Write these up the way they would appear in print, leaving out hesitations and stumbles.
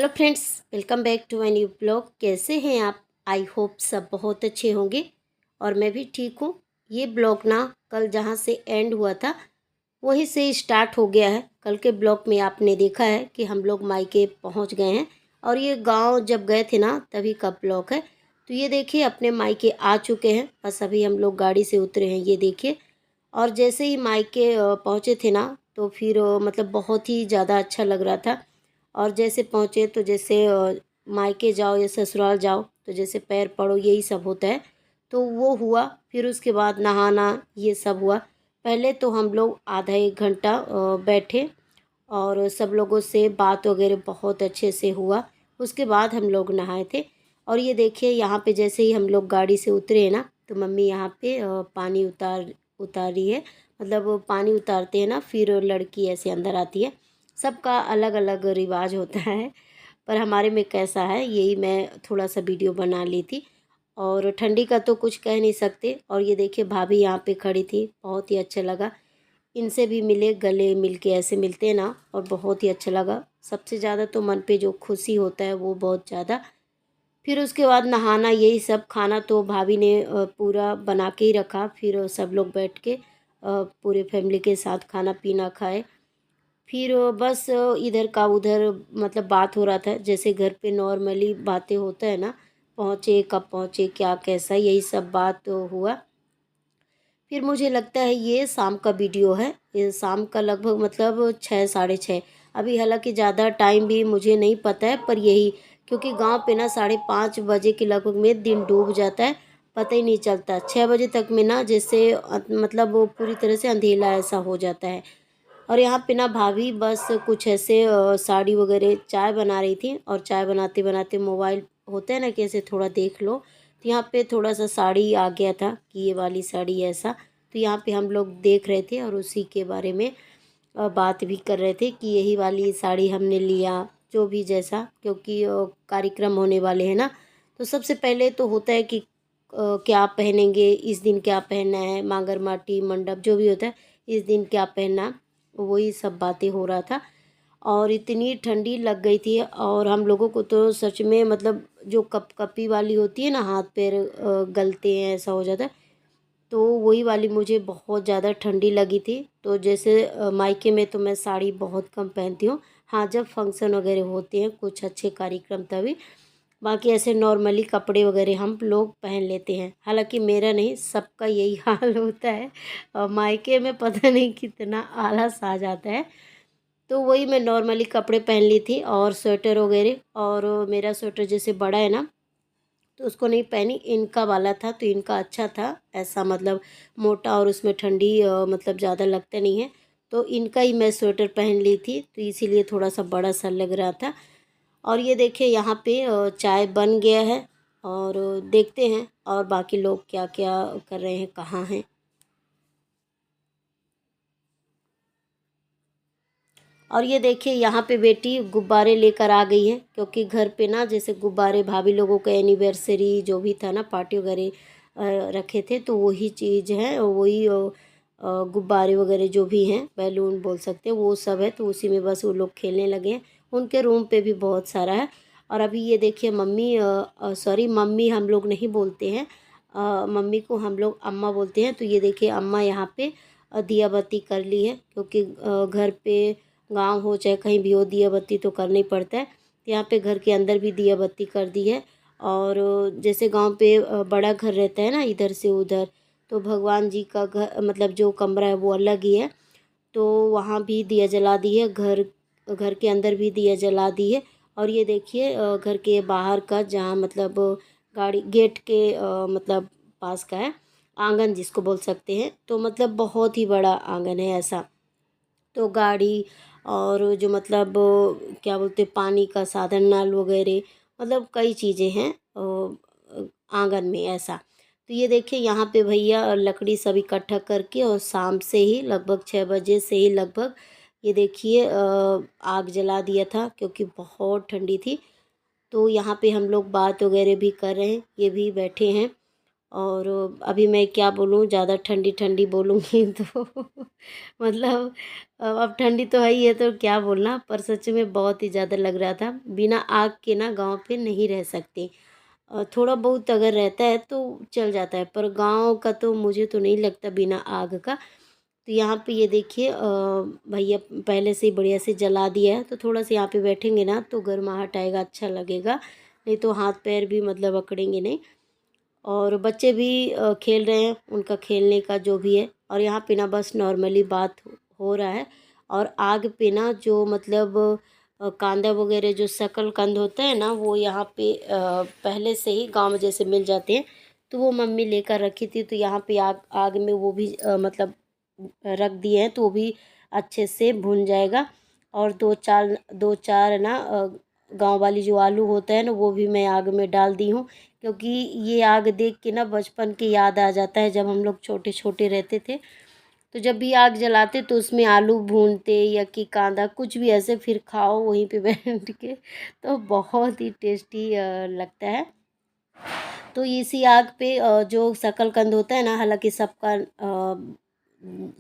Hello friends, welcome back to my new blog. कैसे हैं आप? आई होप सब बहुत अच्छे होंगे और मैं भी ठीक हूँ। ये ब्लॉग ना कल जहाँ से एंड हुआ था वहीं से स्टार्ट हो गया है। कल के ब्लॉग में आपने देखा है कि हम लोग मायके पहुँच गए हैं और ये गांव जब गए थे ना तभी का ब्लॉग है। तो ये देखिए अपने मायके आ चुके हैं, बस अभी हम लोग गाड़ी से उतरे हैं, ये देखिए। और जैसे ही मायके पहुँचे थे ना तो फिर मतलब बहुत ही ज़्यादा अच्छा लग रहा था। और जैसे पहुँचे तो जैसे मायके जाओ या ससुराल जाओ तो जैसे पैर पड़ो यही सब होता है, तो वो हुआ। फिर उसके बाद नहाना ये सब हुआ। पहले तो हम लोग आधा एक घंटा बैठे और सब लोगों से बात वगैरह बहुत अच्छे से हुआ। उसके बाद हम लोग नहाए थे। और ये देखिए यहाँ पे जैसे ही हम लोग गाड़ी से उतरे हैं ना तो मम्मी यहाँ पे पानी उतारी है। मतलब वो पानी उतारते हैं ना फिर लड़की ऐसे अंदर आती है। सबका अलग अलग रिवाज होता है, पर हमारे में कैसा है यही मैं थोड़ा सा वीडियो बना ली थी। और ठंडी का तो कुछ कह नहीं सकते। और ये देखिए भाभी यहाँ पे खड़ी थी, बहुत ही अच्छा लगा। इनसे भी मिले, गले मिल के ऐसे मिलते हैं ना, और बहुत ही अच्छा लगा। सबसे ज़्यादा तो मन पे जो खुशी होता है वो बहुत ज़्यादा। फिर उसके बाद नहाना यही सब। खाना तो भाभी ने पूरा बना के ही रखा। फिर सब लोग बैठ के पूरे फैमिली के साथ खाना पीना खाए। फिर बस इधर का उधर मतलब बात हो रहा था, जैसे घर पे नॉर्मली बातें होता है ना, पहुँचे कब पहुँचे क्या कैसा, यही सब बात हुआ। फिर मुझे लगता है ये शाम का वीडियो है, ये शाम का लगभग मतलब 6 साढ़े 6। अभी हालांकि ज़्यादा टाइम भी मुझे नहीं पता है, पर यही क्योंकि गांव पे ना 5:30 बजे के लगभग में दिन डूब जाता है, पता ही नहीं चलता। 6 बजे तक में ना जैसे मतलब वो पूरी तरह से अंधेला ऐसा हो जाता है। और यहाँ पे ना भाभी बस कुछ ऐसे साड़ी वगैरह चाय बना रही थी, और चाय बनाते बनाते मोबाइल होता है ना कैसे थोड़ा देख लो, तो यहाँ पे थोड़ा सा साड़ी आ गया था कि ये वाली साड़ी ऐसा। तो यहाँ पे हम लोग देख रहे थे और उसी के बारे में बात भी कर रहे थे कि यही वाली साड़ी हमने लिया, जो भी जैसा, क्योंकि कार्यक्रम होने वाले हैं ना। तो सबसे पहले तो होता है कि क्या पहनेंगे इस दिन, क्या पहनना है, मांगर माटी मंडप जो भी होता है इस दिन क्या पहनना, वही सब बातें हो रहा था। और इतनी ठंडी लग गई थी और हम लोगों को तो सच में मतलब जो कपकपी वाली होती है ना, हाथ पैर गलते हैं ऐसा हो जाता है, तो वही वाली मुझे बहुत ज़्यादा ठंडी लगी थी। तो जैसे मायके में तो मैं साड़ी बहुत कम पहनती हूँ। हाँ, जब फंक्शन वगैरह होते हैं कुछ अच्छे कार्यक्रम तभी, बाकी ऐसे नॉर्मली कपड़े वगैरह हम लोग पहन लेते हैं। हालांकि मेरा नहीं, सबका यही हाल होता है। मायके में पता नहीं कितना आलस आ जाता है। तो वही मैं नॉर्मली कपड़े पहन ली थी और स्वेटर वगैरह। और मेरा स्वेटर जैसे बड़ा है ना तो उसको नहीं पहनी, इनका वाला था तो इनका अच्छा था ऐसा, मतलब मोटा, और उसमें ठंडी मतलब ज़्यादा लगता नहीं है। तो इनका ही मैं स्वेटर पहन ली थी, तो इसीलिए थोड़ा सा बड़ा सा लग रहा था। और ये देखिए यहाँ पे चाय बन गया है। और देखते हैं और बाकी लोग क्या क्या कर रहे हैं, कहाँ हैं। और ये देखिए यहाँ पे बेटी गुब्बारे लेकर आ गई है, क्योंकि घर पे ना जैसे गुब्बारे भाभी लोगों का एनिवर्सरी जो भी था ना, पार्टी वगैरह रखे थे, तो वही चीज़ है, वही गुब्बारे वगैरह जो भी हैं, बैलून बोल सकते हैं, वो सब है। तो उसी में बस वो लोग खेलने लगे हैं। उनके रूम पे भी बहुत सारा है। और अभी ये देखिए मम्मी, सॉरी मम्मी हम लोग नहीं बोलते हैं, मम्मी को हम लोग अम्मा बोलते हैं। तो ये देखिए अम्मा यहाँ पे दिया बत्ती कर ली है, क्योंकि घर पे गांव हो चाहे कहीं भी हो दिया बत्ती तो करना ही पड़ता है। तो यहाँ पे घर के अंदर भी दिया बत्ती कर दी है। और जैसे गांव पे बड़ा घर रहता है ना इधर से उधर, तो भगवान जी का घर मतलब जो कमरा है वो अलग ही है, तो वहाँ भी दिया जला दी है। घर घर के अंदर भी दिया जला दी है। और ये देखिए घर के बाहर का जहाँ मतलब गाड़ी गेट के मतलब पास का है, आंगन जिसको बोल सकते हैं। तो मतलब बहुत ही बड़ा आंगन है ऐसा। तो गाड़ी और जो मतलब क्या बोलते पानी का साधन, नल वगैरह, मतलब कई चीज़ें हैं आंगन में ऐसा। तो ये देखिए यहाँ पे भैया लकड़ी सब इकट्ठा करके, और शाम से ही लगभग 6 बजे से ही लगभग ये देखिए आग जला दिया था, क्योंकि बहुत ठंडी थी। तो यहाँ पे हम लोग बात वगैरह भी कर रहे हैं, ये भी बैठे हैं। और अभी मैं क्या बोलूँ, ज़्यादा ठंडी ठंडी बोलूँगी तो मतलब अब ठंडी तो है ही है तो क्या बोलना, पर सच में बहुत ही ज़्यादा लग रहा था। बिना आग के ना गांव पे नहीं रह सकते। थोड़ा बहुत अगर रहता है तो चल जाता है, पर गांव का तो मुझे तो नहीं लगता बिना आग का। तो यहाँ पे ये देखिए भैया पहले से ही बढ़िया से जला दिया है, तो थोड़ा सा यहाँ पे बैठेंगे ना तो गर्माहट आएगा, अच्छा लगेगा। नहीं तो हाथ पैर भी मतलब अकड़ेंगे नहीं। और बच्चे भी खेल रहे हैं, उनका खेलने का जो भी है। और यहाँ पे ना बस नॉर्मली बात हो रहा है। और आग पे ना जो मतलब कांदा वगैरह जो शकलकंद होता है ना, वो यहाँ पे पहले से ही गांव में जैसे मिल जाते हैं। तो वो मम्मी लेकर रखी थी, तो यहाँ पे आग आग में वो भी मतलब रख दिए हैं, तो वो भी अच्छे से भुन जाएगा। और दो चार ना गांव वाली जो आलू होता है ना, वो भी मैं आग में डाल दी हूँ। क्योंकि ये आग देख के ना बचपन की याद आ जाता है, जब हम लोग छोटे छोटे रहते थे। तो जब भी आग जलाते तो उसमें आलू भूनते या कि कांदा कुछ भी ऐसे, फिर खाओ वहीं पे बैठ के, तो बहुत ही टेस्टी लगता है। तो इसी आग पे जो शकलकंद होता है ना, हालांकि सबका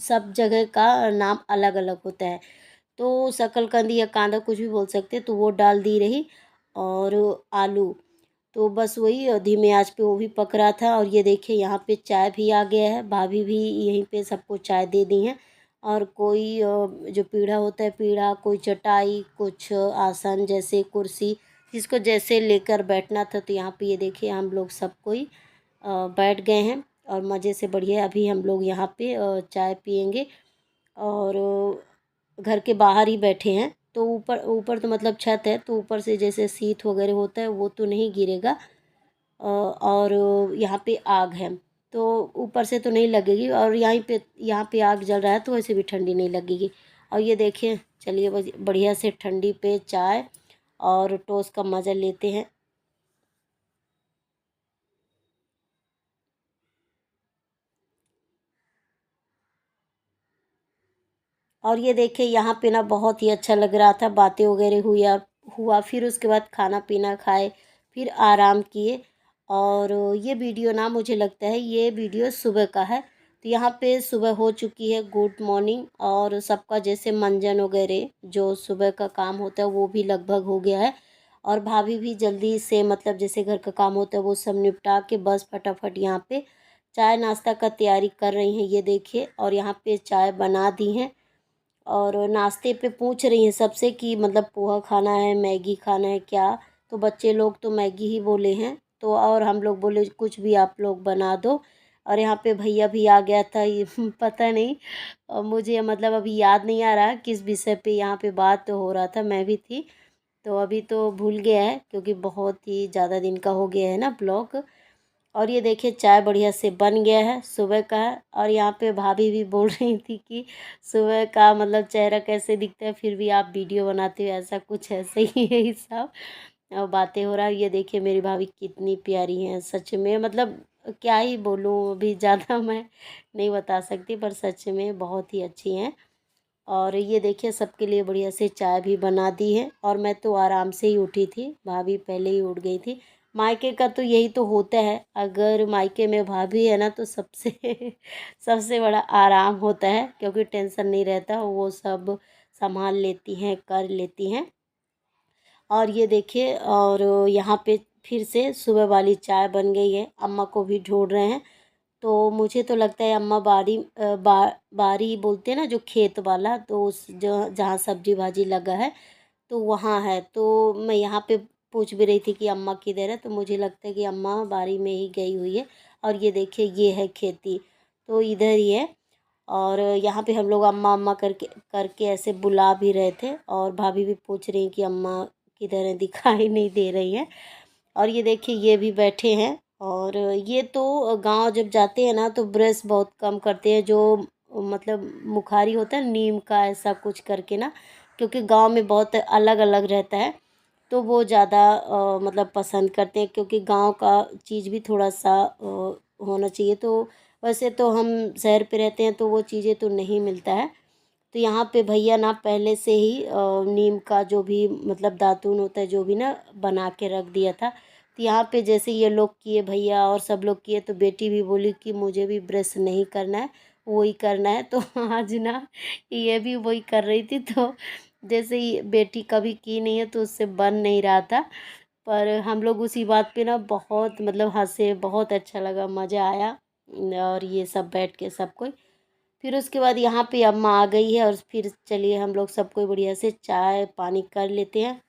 सब जगह का नाम अलग अलग होता है। तो शकलकंद या कांदा कुछ भी बोल सकते हैं, तो वो डाल दी रही। और आलू तो बस वही धीमे आंच पे वो भी पक रहा था। और ये देखिए यहाँ पे चाय भी आ गया है, भाभी भी यहीं पे सबको चाय दे दी हैं। और कोई जो पीढ़ा होता है, पीढ़ा, कोई चटाई, कुछ आसन जैसे कुर्सी, जिसको जैसे लेकर बैठना था। तो यहाँ पे ये देखिए हम लोग सब कोई बैठ गए हैं और मज़े से बढ़िया अभी हम लोग यहाँ पे चाय पियेंगे। और घर के बाहर ही बैठे हैं, तो ऊपर ऊपर तो मतलब छत है, तो ऊपर से जैसे शीत वगैरह होता है वो तो नहीं गिरेगा। और यहाँ पे आग है, तो ऊपर से तो नहीं लगेगी। और यहाँ पे आग जल रहा है, तो वैसे भी ठंडी नहीं लगेगी। और ये देखिए, चलिए बस बढ़िया से ठंडी पे चाय और टोस्ट का मज़ा लेते हैं। और ये देखिए यहाँ पे ना बहुत ही अच्छा लग रहा था, बातें वगैरह हुआ, फिर उसके बाद खाना पीना खाए, फिर आराम किए। और ये वीडियो ना मुझे लगता है ये वीडियो सुबह का है। तो यहाँ पे सुबह हो चुकी है, गुड मॉर्निंग। और सबका जैसे मंजन वगैरह जो सुबह का काम होता है वो भी लगभग हो गया है। और भाभी भी जल्दी से मतलब जैसे घर का काम होता है वो सब निपटा के बस फटाफट यहाँ पे चाय नाश्ता का तैयारी कर रही हैं, ये देखिए। और यहाँ पे चाय बना दी हैं। और नाश्ते पे पूछ रही हैं सबसे कि मतलब पोहा खाना है, मैगी खाना है क्या। तो बच्चे लोग तो मैगी ही बोले हैं, तो और हम लोग बोले कुछ भी आप लोग बना दो। और यहाँ पे भैया भी आ गया था, ये पता नहीं मुझे मतलब अभी याद नहीं आ रहा किस विषय पे यहाँ पे बात तो हो रहा था, मैं भी थी। तो अभी तो भूल गया है, क्योंकि बहुत ही ज़्यादा दिन का हो गया है ना ब्लॉग। और ये देखिए चाय बढ़िया से बन गया है, सुबह का है। और यहाँ पे भाभी भी बोल रही थी कि सुबह का मतलब चेहरा कैसे दिखता है, फिर भी आप वीडियो बनाते हो, ऐसा कुछ ऐसे ही है ये सब। और बातें हो रहा है। ये देखिए मेरी भाभी कितनी प्यारी हैं, सच में मतलब क्या ही बोलूँ, अभी ज़्यादा मैं नहीं बता सकती, पर सच में बहुत ही अच्छी हैं। और ये देखिए सबके लिए बढ़िया से चाय भी बना दी है। और मैं तो आराम से ही उठी थी, भाभी पहले ही उठ गई थी। मायके का तो यही तो होता है, अगर मायके में भाभी है ना तो सबसे सबसे बड़ा आराम होता है, क्योंकि टेंशन नहीं रहता, वो सब संभाल लेती हैं, कर लेती हैं। और ये देखिए और यहाँ पे फिर से सुबह वाली चाय बन गई है, अम्मा को भी ढूंढ रहे हैं। तो मुझे तो लगता है अम्मा बारी बोलते हैं ना जो खेत वाला, तो उस जो जहाँ सब्जी भाजी लगा है तो वहाँ है। तो मैं यहाँ पे पूछ भी रही थी कि अम्मा किधर है, तो मुझे लगता है कि अम्मा बारी में ही गई हुई है। और ये देखिए ये है खेती, तो इधर ही है। और यहाँ पे हम लोग अम्मा अम्मा करके करके ऐसे बुला भी रहे थे। और भाभी भी पूछ रही हैं कि अम्मा किधर है, दिखाई नहीं दे रही हैं। और ये देखिए ये भी बैठे हैं। और ये तो गांव जब जाते हैं ना तो ब्रश बहुत कम करते हैं, जो मतलब मुखारी होता है नीम का, ऐसा कुछ करके ना, क्योंकि गांव में बहुत अलग अलग रहता है। तो वो ज़्यादा मतलब पसंद करते हैं, क्योंकि गांव का चीज़ भी थोड़ा सा होना चाहिए। तो वैसे तो हम शहर पे रहते हैं तो वो चीज़ें तो नहीं मिलता है। तो यहाँ पे भैया ना पहले से ही नीम का जो भी मतलब दातून होता है जो भी ना बना के रख दिया था। तो यहाँ पे जैसे ये लोग किए भैया और सब लोग किए, तो बेटी भी बोली कि मुझे भी ब्रश नहीं करना है, वही करना है। तो आज ना ये भी वही कर रही थी। तो जैसे ही बेटी कभी की नहीं है तो उससे बन नहीं रहा था, पर हम लोग उसी बात पे ना बहुत मतलब हँसे, बहुत अच्छा लगा, मज़ा आया। और ये सब बैठ के सब कोई, फिर उसके बाद यहाँ पे अम्मा आ गई है, और फिर चलिए हम लोग सब कोई बढ़िया से चाय पानी कर लेते हैं।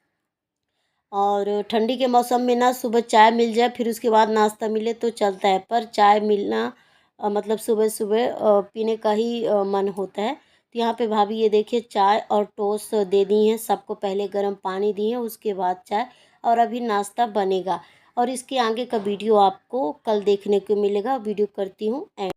और ठंडी के मौसम में ना सुबह चाय मिल जाए फिर उसके बाद नाश्ता मिले तो चलता है, पर चाय मिलना मतलब सुबह सुबह पीने का ही मन होता है। तो यहाँ पे भाभी ये देखिए चाय और टोस्ट दे दी हैं सबको, पहले गर्म पानी दिए उसके बाद चाय, और अभी नाश्ता बनेगा। और इसके आगे का वीडियो आपको कल देखने को मिलेगा, वीडियो करती हूँ एंड।